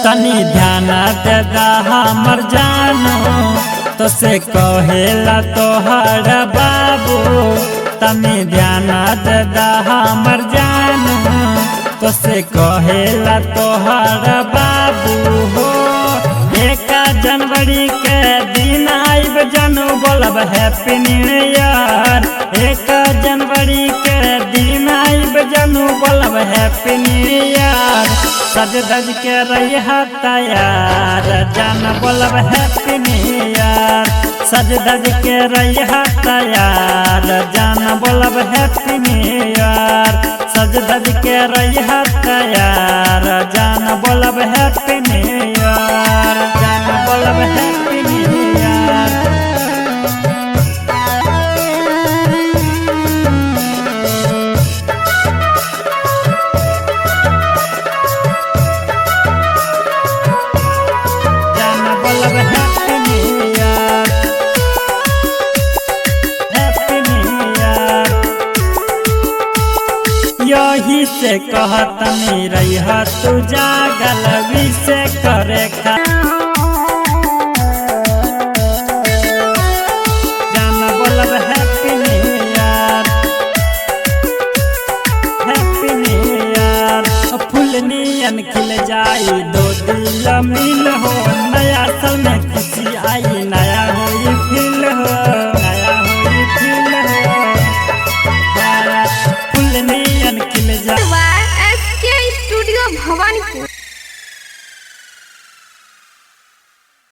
तनी ध्यान दे दा हमर जानो तो से कहेला तोहर बाबू। तनी ध्यान दे दा हमर जानो तो से कहेला तोहर बाबू हो। 1 जनवरी के दिन आइब जानू बोलब हैप्पी न्यू ईयर। 1 जनवरी के दिन आइब जानू बोलब हैप्पी न्यू ईयर। सज धज के रही तैयार जान बोलब हैप्पी न्यू ईयर। सज धज के रही तैयार जान बोलब हैप्पी न्यू ईयर। सज धज के रही तैयार जान बोलब हैप्पी न्यू ईयर। जान बोलब हैप्पी न्यू ईयर। यही से कहतनी रही तू जागल से करे खा। जान बोलब happy new year. Happy new year. फूल नियन खिल जाई दो दिल मिल हो। नया साल में खुशी आई नया होई फील हो। नया होई फील हो। फूल नियन खिल जाई। SK studio Bhawanipur.